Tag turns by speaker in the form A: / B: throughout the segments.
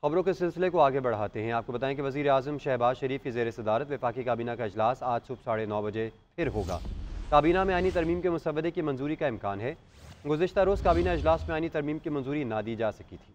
A: खबरों के सिलसिले को आगे बढ़ाते हैं। आपको बताएं कि वज़ीर आज़म शहबाज शरीफ की ज़ेर सदारत वफाकी काबीना का इजलास आज सुबह 9:30 बजे फिर होगा। काबीना में आईनी तरमीम के मुसवदे की मंजूरी का इम्कान है। गुज़िश्ता रोज़ काबीना इजलास में आईनी तरमीम की मंजूरी ना दी जा सकी थी।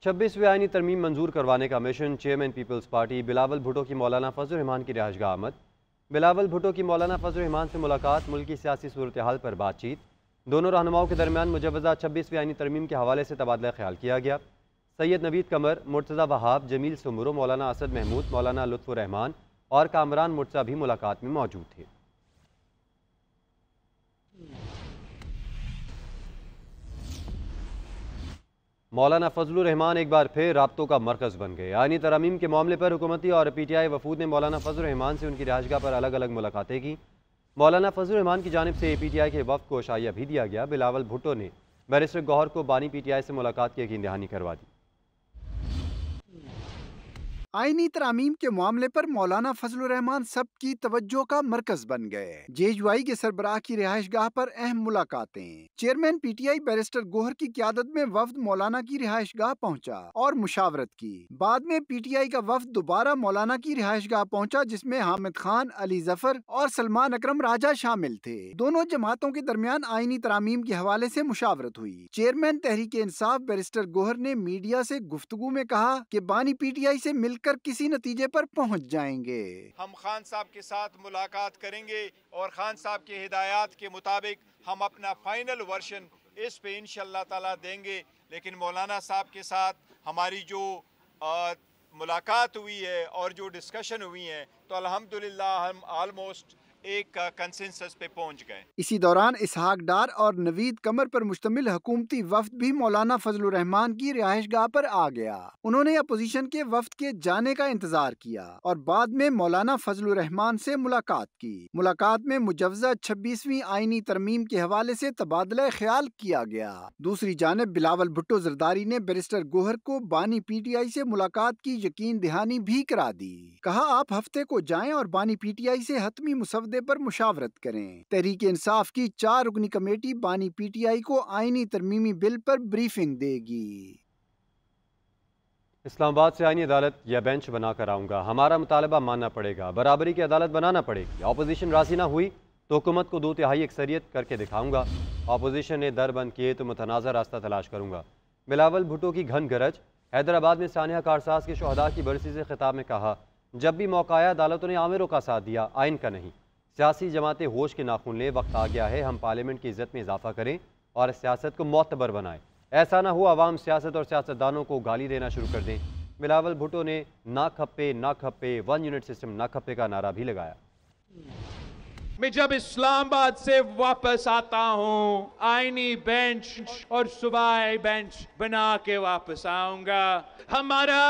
A: छब्बीसवीं आईनी तरमीम मंजूर करवाने का मिशन। चेयरमैन पीपल्स पार्टी बिलावल भुट्टो की मौलाना फजल रहमान की रिहाइशगाह आमद। बिलावल भुट्टो की मौलाना फजल रहमान से मुलाकात, मुल्क की सियासी सूरत हाल पर बातचीत। दोनों रहनुमाओं के दरमियान मुजवज़ा 26वीं आईनी तरमीम के हवाले से तबादला ख्याल किया गया। सैयद नवीद कमर, मुर्तज़ा वहाब, जमील सुमुरो, मौलाना असद महमूद, मौलाना लुत्फ़ुर रहमान और कामरान मुर्तज़ा भी मुलाकात में मौजूद थे। मौलाना फजलुर रहमान एक बार फिर राब्तों का मरकज़ बन गए। आईनी तरमीम के मामले पर हुकूमती और PTI वफूद ने मौलाना फजलुर रहमान से उनकी रिहाइशगाह पर अलग अलग मुलाकातें की। मौलाना फजलुर रहमान की जानिब से PTI के वफ़द को शाइया भी दिया गया। बिलावल भुट्टो ने बैरिस्टर गौहर को बानी PTI से मुलाकात की यकीन दहानी करवा दी।
B: आईनी तरामीम के मामले पर मौलाना फजलुर रहमान सबकी तवज्जो का मरकज बन गए। JUI के सरबराह की रिहाइशगाह पर अहम मुलाकातें। चेयरमैन PTI बैरिस्टर गोहर की क़यादत में वफ्द मौलाना की रिहाइशगाह पहुंचा और मुशावरत की। बाद में PTI का वफ्द दोबारा मौलाना की रिहाइशगाह पहुंचा, जिसमें हामिद खान, अली जफर और सलमान अकरम राजा शामिल थे। दोनों जमातों के दरमियान आईनी तरामीम के हवाले से मुशावरत हुई। चेयरमैन तहरीक इंसाफ बैरिस्टर गोहर ने मीडिया से गुफ्तगू में कहा कि बानी PTI से मिलकर किसी नतीजे पर पहुंच जाएंगे।
C: हम खान साहब के साथ मुलाकात करेंगे और खान साहब के हिदायत के मुताबिक हम अपना फाइनल वर्जन इस पे इंशाअल्लाह ताला देंगे। लेकिन मौलाना साहब के साथ हमारी जो मुलाकात हुई है और जो डिस्कशन हुई है, तो अल्हम्दुलिल्लाह हम ऑलमोस्ट एक कंसेंसस पे पहुंच गए।
B: इसी दौरान इसहाक डार और नवीद कमर पर मुश्तमिल हुकूमती वफ्द भी मौलाना फजलुर रहमान की रिहाइशगाह पर आ गया। उन्होंने अपोजिशन के वफ्द के जाने का इंतजार किया और बाद में मौलाना फजलुर रहमान से मुलाकात की। मुलाकात में मुजवजा 26वीं आईनी तरमीम के हवाले से तबादला ख्याल किया गया। दूसरी जानिब बिलावल भुट्टो जरदारी ने बैरिस्टर गोहर को बानी PTI से मुलाकात की यकीन दहानी भी करा दी। कहा, आप हफ्ते को जाएं और बानी PTI से हतमी मुसवदे पर मुशावरत करें। तहरीक इंसाफ की 4 रुकनी कमेटी बानी PTI को आईनी तरमीमी बिल पर ब्रीफिंग देगी।
A: इस्लामाबाद से आईनी अदालत या बेंच बनाकर आऊँगा, हमारा मुतालबा मानना पड़ेगा, बराबरी की अदालत बनाना पड़ेगी। अपोजिशन राजी ना हुई तो हुकूमत को 2/3 अक्सरियत करके दिखाऊंगा। अपोजिशन ने दर बंद किए तो मुतनाज़ा रास्ता तलाश करूँगा। बिलावल भुट्टो की घन गरज। हैदराबाद में सानिया कारसाज के शहदा की बरसी से खिताब में कहा, जब भी मौका आया अदालतों ने आमिरों का साथ दिया, आइन का नहीं। सियासी जमातें होश के नाखून लें, वक्त आ गया है हम पार्लियामेंट की इज्जत में इजाफा करें और सियासत को मोतबर बनाएं। ऐसा ना हो अवाम सियासत और सियासतदानों को गाली देना शुरू कर दें। बिलावल भुट्टो ने ना खप्पे 1 यूनिट सिस्टम ना खप्पे का नारा भी लगाया।
D: मैं जब इस्लामाबाद से वापस आता हूँ, आईनी बेंच और सूबाई बेंच बना के वापस आऊंगा। हमारा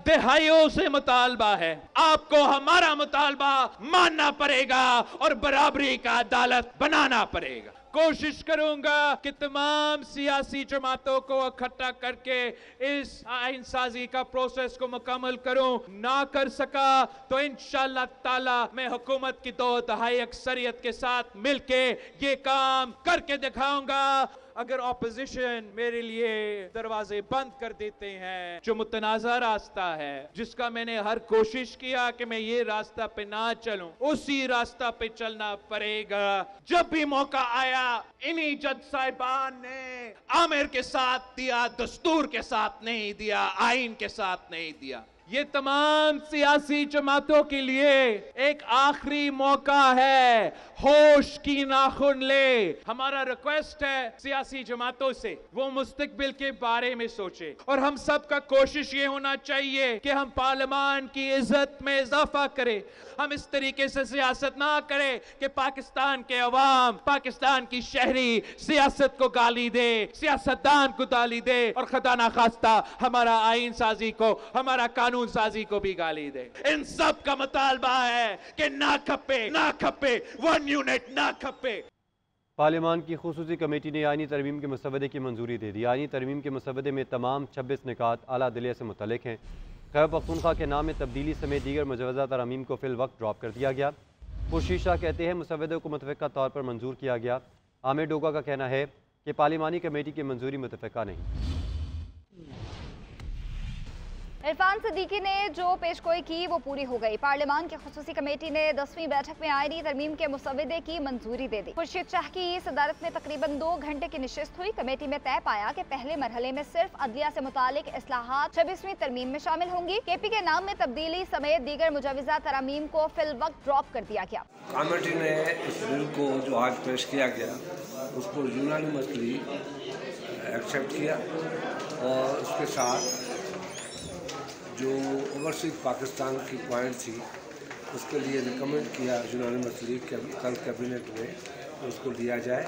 D: दहाइयों से मुतालबा है, आपको हमारा मुतालबा मानना पड़ेगा और बराबरी का अदालत बनाना पड़ेगा। कोशिश करूंगा कि तमाम सियासी जमातों को इकट्ठा करके इस आइन साजी का प्रोसेस को मुकम्मल करूं। ना कर सका तो इंशाअल्लाह ताला मैं हुकूमत की 2/3 अक्सरियत के साथ मिलके ये काम करके दिखाऊंगा। अगर ऑपोजिशन मेरे लिए दरवाजे बंद कर देते हैं, जो मुतनाज़ा रास्ता है, जिसका मैंने हर कोशिश किया कि मैं ये रास्ता पे ना चलूं, उसी रास्ता पे चलना पड़ेगा। जब भी मौका आया, इन्हीं जज साहिबान ने आमिर के साथ दिया, दस्तूर के साथ नहीं दिया, आइन के साथ नहीं दिया। ये तमाम सियासी जमातों के लिए एक आखिरी मौका है, होश की नाखुन ले। हमारा रिक्वेस्ट है सियासी जमातों से, वो मुस्तकबिल के बारे में सोचे और हम सब का कोशिश ये होना चाहिए कि हम पार्लियामान की इज्जत में इजाफा करें। हम इस तरीके से सियासत ना करें कि पाकिस्तान के अवाम, पाकिस्तान की शहरी सियासत को गाली दे, सियासतदान को गाली दे और खुदा ना खास्ता हमारा आइन साजी को, हमारा कानून साजी को भी गाली दे। इन सब का मुतालबा है कि ना खप्पे 1 यूनिट ना खप्पे।
A: पार्लियामान की खुसूसी कमेटी ने आईनी तरमीम के मुसवदे की मंजूरी दे दी। आईनी तरमीम के मुसवदे में तमाम 26 निकात आला दिलिया से मुतल्लिक हैं। खैबर पख्तूनख्वा के नाम में तब्दीली समेत दीगर मुजवजा तरमीम को फिल वक्त ड्रॉप कर दिया गया। खुर्शीद शाह कहते हैं मुसव्वदे को मुतफ़िक़ा तौर पर मंजूर किया गया। आमिर डोगा का कहना है कि पार्लिमानी कमेटी की मंजूरी मुतफ़िक़ा नहीं।
E: इरफान सिद्दीकी ने जो पेशगोई की वो पूरी हो गई। पार्लिमान की खुसूसी कमेटी ने 10वीं बैठक में आईनी तरमीम के मुसव्वदे की मंजूरी दे दी। खुर्शीद शाह की सदारत में तकरीबन 2 घंटे की नशिस्त हुई। कमेटी में तय पाया कि पहले मरहले में सिर्फ अदलिया से मुतालिक इस्लाहात 26वीं तरमीम में शामिल होंगी। केपी के नाम में तब्दीली समेत दीगर मुजवजा तरामीम को फिल वक्त ड्रॉप कर दिया गया।
F: कमेटी ने इस बिल को जो आज पेश किया गया उसको यूनानिमसली एक्सेप्ट किया और उसके साथ जो ओवरसीज पाकिस्तान की पॉइंट थी उसके लिए रिकमेंड किया यूनानिमसली कल कैबिनेट में उसको दिया जाए,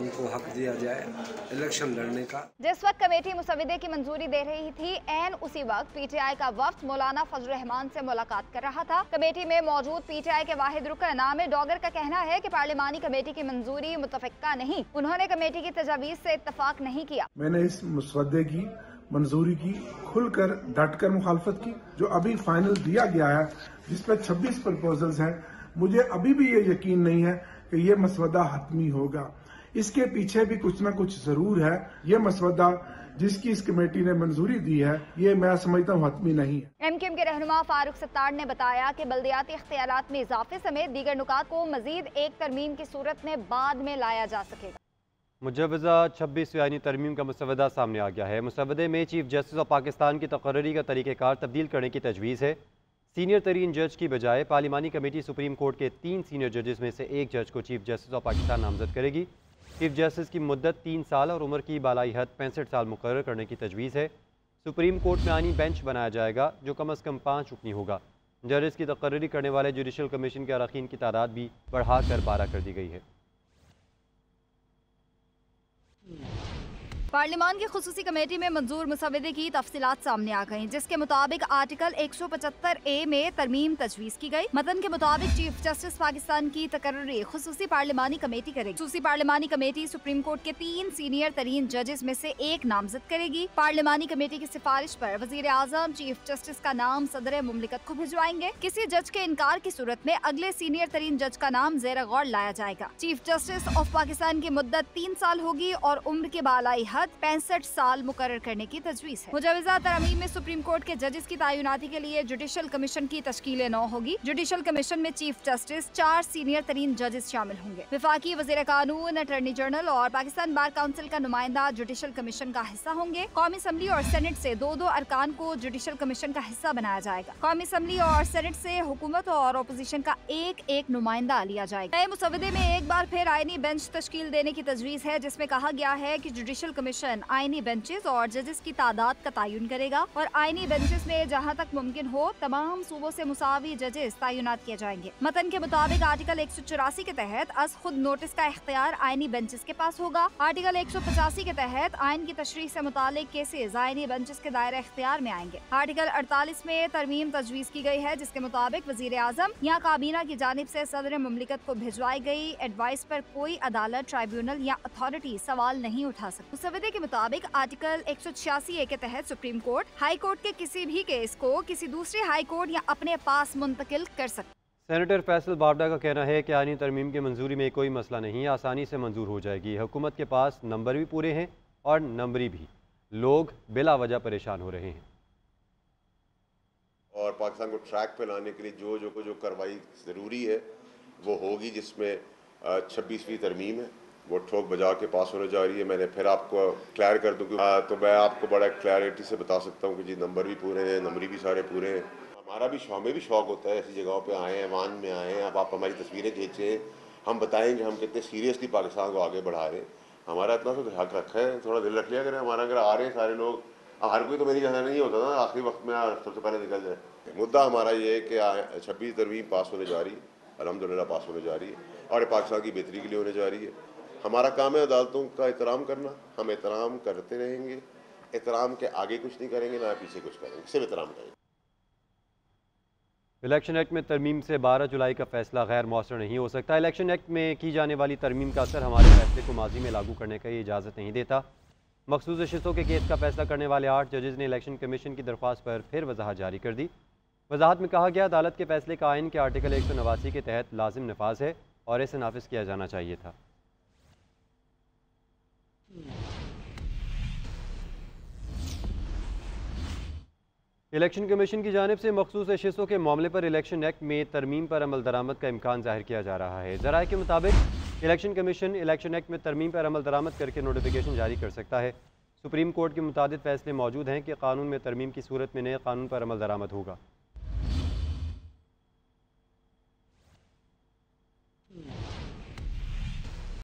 F: उनको हक दिया जाए इलेक्शन लड़ने का। जिस
E: वक्त कमेटी मुसव्वदे की मंजूरी दे रही थी ऐन उसी वक्त पीटीआई का वफ्द मौलाना फजल रहमान से मुलाकात कर रहा था। कमेटी में मौजूद पीटीआई के वाहिद रुकन आमिर डोगर का कहना है कि पार्लिमानी कमेटी की मंजूरी मुतफ़िक़ा नहीं, उन्होंने कमेटी की तजावीज़ से इत्तफाक नहीं किया।
G: मैंने इस मुसव्वदे की मंजूरी की, खुलकर डटकर मुखालफत की। जो अभी फाइनल दिया गया है जिसपे 26 प्रपोजल्स हैं, मुझे अभी भी ये यकीन नहीं है कि ये मसवदा हतमी होगा। इसके पीछे भी कुछ ना कुछ जरूर है। ये मसवदा जिसकी इस कमेटी ने मंजूरी दी है ये मैं समझता हूँ हतमी नहीं है।
E: एमक्यूएम के रहनुमा फारूक सत्तार ने बताया कि बल्दियाती इख्तियारात में इजाफे समेत दीगर नुकात को मजीद एक तरमीम की सूरत में बाद में लाया जा सकेगा।
A: मुजवजा 26वीं आईनी तरमीम का मुसव्वदा सामने आ गया है। मुसव्वदे में चीफ जस्टिस ऑफ पाकिस्तान की तकर्री का तरीक़ेकार तब्दील करने की तजवीज़ है। सीनियर तरीन जज की बजाय पार्लिमानी कमेटी सुप्रीम कोर्ट के 3 सीनियर जजेस में से एक जज को चीफ जस्टिस ऑफ पाकिस्तान नामजद करेगी। चीफ जस्टिस की मुद्दत 3 साल और उम्र की बालाई हद 65 साल मुकर्रर करने की तजवीज़ है। सुप्रीम कोर्ट में आईनी बेंच बनाया जाएगा जो कम अज़ कम 5 रुकनी होगा। जजेस की तकर्री करने वाले जुडिशल कमीशन के अरकान की तादाद भी बढ़ाकर 12 कर दी गई है।
E: पार्लिमान की खुसूसी कमेटी में मंजूर मुसव्वदे की तफसीलात सामने आ गईं, जिसके मुताबिक आर्टिकल 175A में तरमीम तजवीज़ की गई। मतन के मुताबिक चीफ जस्टिस पाकिस्तान की तकर्री खुसूसी पार्लिमानी कमेटी करेगी। खुसूसी पार्लिमानी कमेटी सुप्रीम कोर्ट के 3 सीनियर तरीन जजेस में से एक नामजद करेगी। पार्लिमानी कमेटी की सिफारिश पर वजीर आजम चीफ जस्टिस का नाम सदर मुमलिकत को भिजवाएंगे। किसी जज के इनकार की सूरत में अगले सीनियर तरीन जज का नाम ज़ेर गौर लाया जाएगा। चीफ जस्टिस ऑफ पाकिस्तान की मुद्दत 3 साल होगी और उम्र के बालाई 65 साल मुकर्रर करने की तजवीज़ है। मुजवजा तरमीम में सुप्रीम कोर्ट के जजेस की तैनाती के लिए जुडिशल कमीशन की तश्कील 9 होगी। जुडिशल कमीशन में चीफ जस्टिस 4 सीनियर तरीन जजेस शामिल होंगे। विफाकी वज़ीर कानून, अटॉर्नी जनरल और पाकिस्तान बार काउंसिल का नुमाइंदा जुडिशल कमीशन का हिस्सा होंगे। कौमी असम्बली और सेनेट से 2-2 अरकान को जुडिशल कमीशन का हिस्सा बनाया जाएगा। कौमी असम्बली और सेनेट से हुकूमत और अपोजिशन का एक नुमाइंदा लिया जाएगा। नए मुसव्वदे में एक बार फिर आईनी बेंच तश्कील देने की तजवीज़ है, जिसमें कहा गया है कि जुडिशल कमीशन आईनी बेंचेस और जजेस की तादाद का तयन करेगा और आईनी बेंचेस में जहां तक मुमकिन हो तमाम सूबों से मुसावी जजेस तैनात किए जाएंगे। मतन के मुताबिक आर्टिकल 184 के तहत अज खुद नोटिस का इख्तियार आईनी बेंचेस के पास होगा। आर्टिकल 185 के तहत आइन की तशरीह से मुतालिक केसेज आईनी बेंचेस के दायरे इख्तियार में आएंगे। आर्टिकल 48 में तरमीम तजवीज की गई है, जिसके मुताबिक वजीर आजम या काबीना की जानिब से सदर मुमलिकत को भिजवाई गई एडवाइस पर कोई अदालत, ट्राइब्यूनल या अथॉरिटी सवाल नहीं उठा सकती। मुसव्वदे के मुताबिक आर्टिकल 186A के तहत सुप्रीम कोर्ट हाई कोर्ट के किसी भी केस को किसी दूसरे हाई कोर्ट या अपने पास मुंतकिल कर सकता।
A: सेनेटर फैसल बावडा का कहना है कि आईनी तरमीम की मंजूरी में कोई मसला नहीं, आसानी से मंजूर हो जाएगी। हुकूमत के पास नंबर भी पूरे हैं और नंबरी भी। लोग बिला वजह परेशान हो रहे हैं
H: और पाकिस्तान को ट्रैक पे लाने के लिए जो कार्रवाई ज़रूरी है वो होगी, जिसमें 26वीं तरमीम है वो ठोक बजा के पास होने जा रही है। मैंने फिर आपको क्लियर कर दूँ तो मैं आपको बड़ा क्लैरिटी से बता सकता हूँ कि जी नंबर भी पूरे हैं, नंबरी भी सारे पूरे हैं। हमारा भी हमें भी शौक़ होता है ऐसी जगहों पे आएँ, वान में आएँ, अब आप हमारी तस्वीरें खींचें, हम बताएँगे हम कितने सीरियसली पाकिस्तान को आगे बढ़ा रहे हैं। हमारा इतना तो हक रखा है, थोड़ा दिल रख लिया करें हमारा। अगर आ रहे हैं सारे लोग, हर कोई तो मेरी जगह नहीं होता ना आखिरी वक्त में सबसे पहले निकल जाए। मुद्दा हमारा ये है कि 26 तरमीम पास होने जा रही है, अल्हम्दुलिल्लाह पास होने जा रही है और पाकिस्तान की बेहतरी के लिए होने जा रही है। हमारा काम है अदालतों का एहतराम करना, हम एहतराम करते रहेंगे। एहतराम के आगे कुछ नहीं करेंगे, ना पीछे कुछ करेंगे, सिर्फ एहतराम करेंगे।
A: इलेक्शन एक्ट में तरमीम से 12 जुलाई का फैसला गैर मौसर नहीं हो सकता। इलेक्शन एक्ट में की जाने वाली तरमीम का असर हमारे फैसले को माजी में लागू करने का इजाज़त नहीं देता। मखसूस शिस्तों के केस का फैसला करने वाले 8 जजेस ने इलेक्शन कमीशन की दरख्वास्त पर फिर वजाहत जारी कर दी। वजाहत में कहा गया अदालत के फैसले का आइन के आर्टिकल 189 के तहत लाजिम नफाज है और इसे नाफिज किया जाना चाहिए था। इलेक्शन कमीशन की जानिब से मखसूस एशेसों के मामले पर इलेक्शन एक्ट में तरमीम पर अमल दरामद का इम्कान जाहिर किया जा रहा है। ज़राए के मुताबिक इलेक्शन कमीशन इलेक्शन एक्ट में तरमीम पर अमल दरामद करके नोटिफिकेशन जारी कर सकता है। सुप्रीम कोर्ट के मुताबिक फैसले मौजूद हैं कि कानून में तरमीम की सूरत में नए कानून पर अमल दरामद होगा।